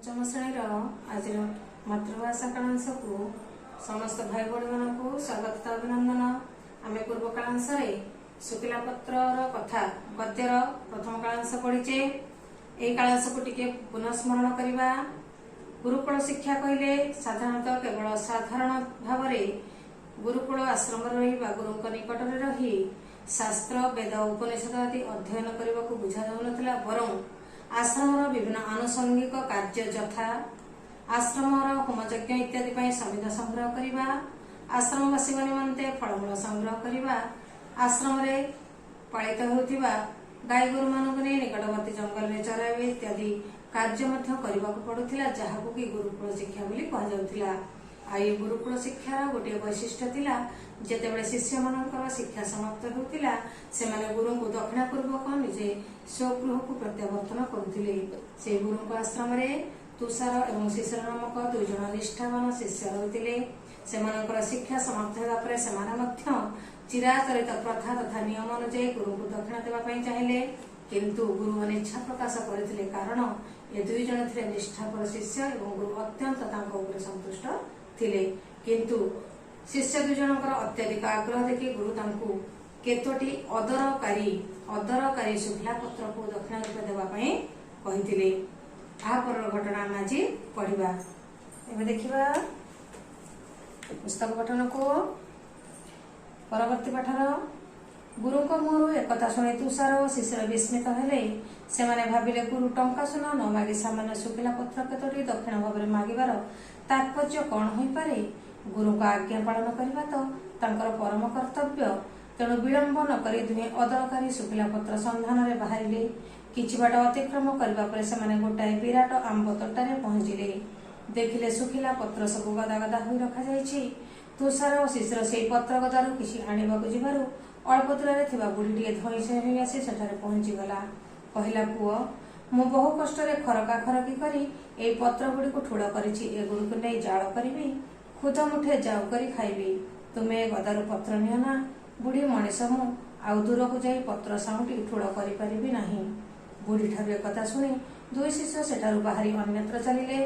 पंचम श्रेणी आज मातृभाषा कालांश को समस्त भाई भाई मानक स्वागत अभिनंदन। आम पूर्व कालांश शुक्ला पत्र कथा गद्यर प्रथम कालांश पढ़ीचे। यह कालांश को टिके पुनस्मरण करवा। गुरुकुल शिक्षा कहले साधारणतः केवल साधारण भाव गुरुकुल आश्रम रही गुरु निकट रही शास्त्र वेद उपनिषद आदि अध्ययन करने को बुझा जाऊनथिला, बरं आश्रम विभिन्न आनुषंगिक कार्य यथा आश्रम होमयज्ञ इत्यादि समिधा संग्रह करने, आश्रमवासी निमंते फलमूल संग्रह करने, आश्रम पालित होता गाई गोरु मानक निकटवर्ती जंगल में चराइबे इत्यादि कार्य करने को पड़ुला, जहां कि गुरुकुल शिक्षा बोली कहुला। आई गुरुकुल शिक्षार गोटे वैशिष्ट्य थिला, जेतेबेले शिष्य मानकर शिक्षा समाप्त होतिला सेमाने गुरु को दक्षिणापूर्वक निजे स्वगृह को प्रत्यावर्तन करुथिले। से गुरु आश्रम रे तुषार एवं शिशिर नामक दुई जन निष्ठावान शिष्य रहिथिले। सेमानकर शिक्षा समाप्त हेबा परे सेमाने मध्य चिराचरित प्रथा तथा नियम अनुसार गुरु को दक्षिणा देबा पई चाहिले, किंतु गुरु अनिच्छा प्रकाश करथिले, कारण ए दुई जन थिले निष्ठापर शिष्य एवं गुरु अत्यंत तांको उपरे संतुष्ट थिले। किंतु शिष्य दुई जनकर अत्यधिक आग्रह देखि गुरु तांको केतोटी अदरकारी शुक्ला पत्र को दक्षिणा रूप देबा पई कहिथिले। आ पर घटना हम आज पढ़िबा। एबे देखिबा पुस्तक पठन को। परवर्ती पाठर गुरु को मुहरु एकथा शुणी तुषार और शिशिर विस्मित हेले। सेमाने भाविले गुरु टंका सुना न मागी सामान्य शुक्ला पत्र केतोटी दक्षिण भाव में मागिबार तात्पर्य कौन होई पारे। गुरु का आज्ञा पालन करबा तो तांकर परम कर्तव्य, तेणु विलंब न करी दुहे अदरकारी शुक्ला पत्र संधान रे बाहरिले। किछि बाट अतिक्रम करबा परे सेमाने गोटाए विराट आंब तोटारे पहुंचिले। देखिले शुक्ला पत्र सब गदा गदा होई रखा जायछि। तुषार और शिशिर सेई पत्र गदारु किछि आनिबाकु जिबारु अल्प दूर थिबा बुढ़ीटिए धईसई होई आसी सेठारे पहुंची गला। कहला, पुओ मु बहु कष्ट रे खरका खरकी करी ए पत्र गुडी को ठुड़ करिछि। ए गुडी को नै जाळ करिबी, खुद मुठे जाऊ करी खाइबी। तुमे गदारु पत्र नियो ना। बुढ़ी मनीष मु आउ दूर को जाई पत्र साउटी ठुड़ करि परिबी नाही। बुढ़ी ठारु एकथा शुणी दुई शिष्य सेठारु बाहरी अन्यत्र चलिले।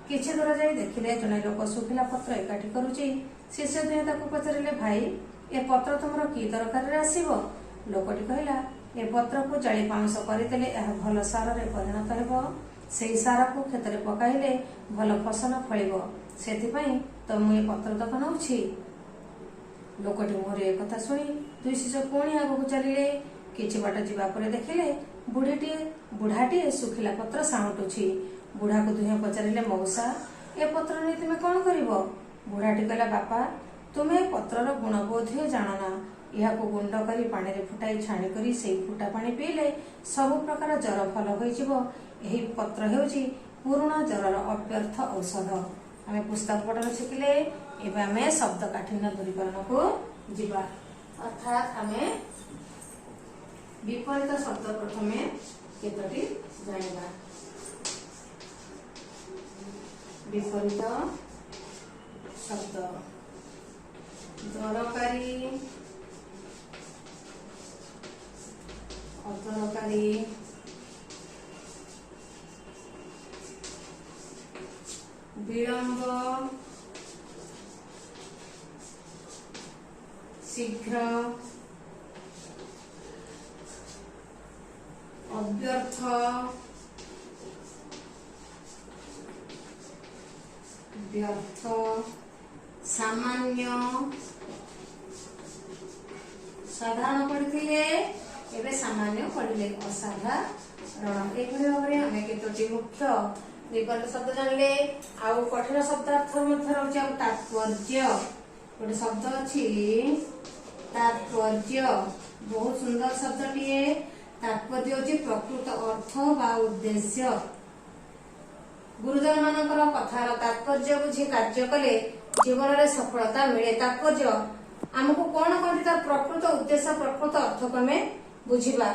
किछि दूर जाई देखिले जने लोक शुक्ला पत्र एकाठी करूछि। शिष्य दुहे ताकू पचारिले, भाई ए पत्र तुमर की दरकार रे आसीबो? लोकटी कहला, ए पत्र को जाली पाउंस करदेले यह भल सार रे परिणत हेबो। सेई सार को खेत रे पकाइले भल फसल फलिबो, सेथिपई तो मु ए पत्र तक नउछि। लोकटी मोरे एकथा शुणी दुई शिष्य पुणी आगु चलिले। किछि बाट जिबा परे देखिले बुढ़ाटी शुखिला पत्र साउंटुछि। बुढ़ा को दुहे पचारिले, मौसा ए पत्र नै तुमे कोन करिवो? बुढ़ाटी कहला, बापा तुमे पत्रर गुण बोधे जानना। यह को गुंड करी पानी रे फुटाई छाणी करी सेई फुटा पानी पीले सब प्रकार जर भल होई जिवो। एही पत्र हेउची पुराना जरर अव्यर्थ औषध। आमे पुस्तक पठन शिखिले। एबे आमे शब्द काठिन्य दूरीकरण को जिबा, अर्थात आमे विपरीत शब्द प्रथमे केतोटी जानिबा। विपरीत शब्द दरकारी, अदरकारी, विलंब, शीघ्र, अव्यर्थ, व्यर्थ, सामान्य, साधारण पढ़िथिले एबे सामान्य पढ़िले, असाधारण। एभली भाबरे आमे केतोटी मुख्य विपरीत शब्द जानले। आउ कठिन शब्दार्थ मध्य रहउछि आ तात्पर्य। गोटे शब्द अछि तात्पर्य, बहुत सुंदर शब्दटिए। तात्पर्य होछि प्रकृत अर्थ बा उद्देश्य। गुरुजन मानकर कथार तात्पर्य बुझी कार्य कले जीवन रे सफलता मिले। तात्पर्य हमको कौन कहते तार प्रकृत उद्देश्य प्रकृत अर्थ को हमें बुझिबा।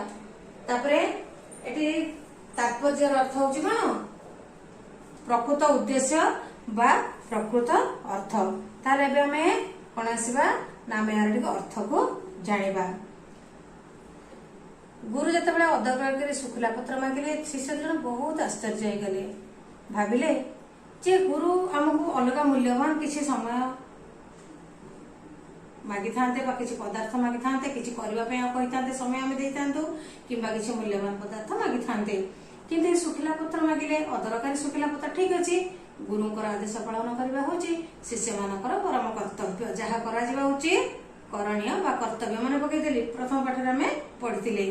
तापरे एटी तात्पर्य अर्थ होछि कोन? प्रकृत उद्देश्य बा प्रकृत अर्थ। तार एबे हमें कोन आसीबा ना में आरटी अर्थ को जानिबा। गुरु जतबेले अदरकारी शुक्ला पत्र मांगिले शिष्य जन बहुत आश्चर्य गले। भाविले जे गुरु आमको अलग मूल्यवान किसी समय मागी था कि पदार्थ मागी था कि कही समय आम दे था कि मूल्यवान पदार्थ मागी था कि सुखिला पत्र मागिले अदरकारी सुखिला पत्र ठीक अच्छे गुरुंकर आदेश पालन करवा हूँ शिष्य मानकर परम कर्तव्य जहाँ करणीय बा कर्तव्य मन पकईदेली प्रथम पाठ आम पढ़ी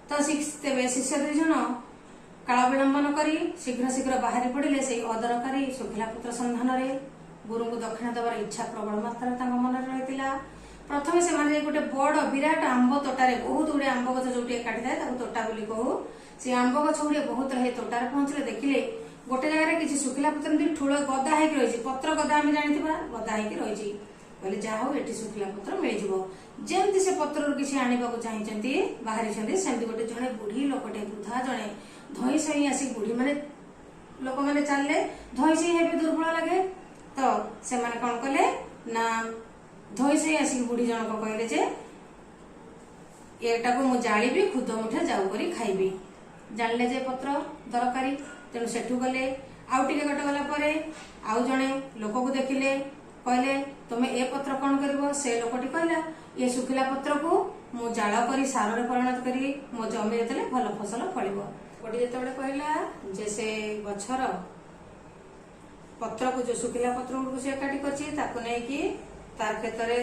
तो तेरे शिष्य दुई जन काल विलंबन कर शीघ्र शीघ्र बाहरी पड़े से अदरकारी सुखिला पत्र सन्धान गुरु को दक्षिणा देवार इच्छा प्रबल मात्रा मन रही प्रथम से गोटे बड़ विराट आंब तोटार बहुत गुड़े आंब गछ जो एकाठी थाए तोटा बोली कहू से आंब गछ गुड़े बहुत रहे तोटार पहुंचले देखिले गोटे जगह किसी सुखिला पत्र ठूल गदा हो रही पत्र गदा आम जानी गदा हो रही कहले जहा हो ये सुखिला पत्र मिल जमती से पत्र किसी आने चाहते बाहरी सेमती गोटे जड़े बुढ़ी लोकटे वृद्धा जड़े धई सही आसिक बुढ़ी माने लोक मैंने चलले धई सही हे दुर्बल लगे तो से कौन कले ना धई सही आसिक बुढ़ी जनक कहले जे एटा को मु जाली खुद मुठे जाऊ करी खाइबी जानले जे पत्र दरकारी तेणु सेठू गले आउ टिके गट गला परे आउ जणे लोक को देखिले कहले तुम्हें ए पत्र कौन कर से लोकटी कहला ये सुखिला पत्र को मु जाल करी सार रे परिणत करी मो जमी देले भल फसल फलिबो गोटे जेतेबेले कहला जे से गछर पत्र को जो सुखिला पत्र को से एकाठी करछि ताको नै कि तार खेत रे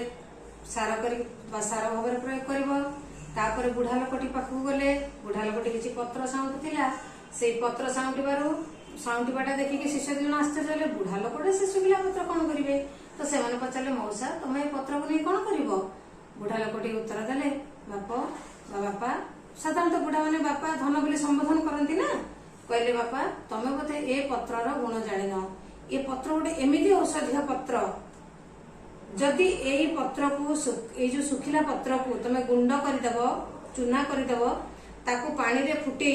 सार करी सार भाव में प्रयोग करिबो तापर बुढ़ा लोकटी पाखु गले बुढ़ा लोकटी किछि पत्र साउंटुथिला से पत्र साउंटिबाटा देखिकी शिष्य दिन आश्चर्य बुढ़ा लोकटे से सुखिला पत्र कौन करेंगे तो से पचारे मौसा तुम ये पत्र को नहीं कौन कर बुढ़ा लोकटी उत्तर देले बापा साधारणतः बुढ़ा मैंने बापा धन बोली संबोधन करती ना कहले बापा तमें बोधे ए पत्रर गुण जान ये पत्र गोटे एमती औषधीय पत्र जदि यही पत्र को जो सुखिला पत्र को तुम गुंड करदेव चूना करदेव ताकू पानी रे फुटे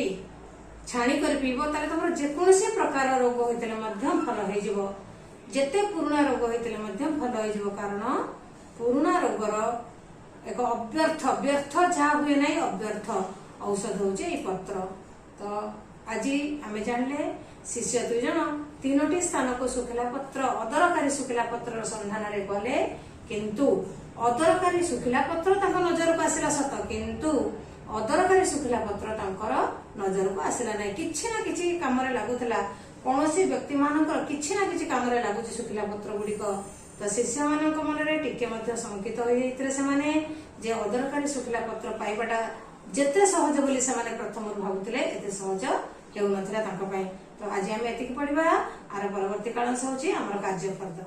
छाणी कर पीब ताले तुम जेकोसी प्रकार रोग होते भल हो जेते पुराणा रोग होते भल हो कारण पुराणा रोगर एक अव्यर्थ व्यर्थ जहाँ हुए ना अव्यर्थ औषध हूँ पत्र तो आज आम जानले शिष्य दुई जन तीनोटी स्थान को सुखिला पत्र अदरकारी सुखिला पत्र सन्धान गले किंतु अदरकारी सुखिला पत्र नजर को आसला सत किंतु अदरकारी सुखिला पत्र नजर को आसला ना कि कम लगुला कौन व्यक्ति मानकर किसी ना कि कम लगुच सुखिला पत्र गुड़िक तो शिष्य मान मन में टिके शंकित होते से अदरकारी सुखिला पत्र पाइबाटा जेते सहज बोली से प्रथम भावुले एते सहज हो तो आज आम एति पढ़ा आर परवर्ती काल से हूँ आम कार्यफर्द।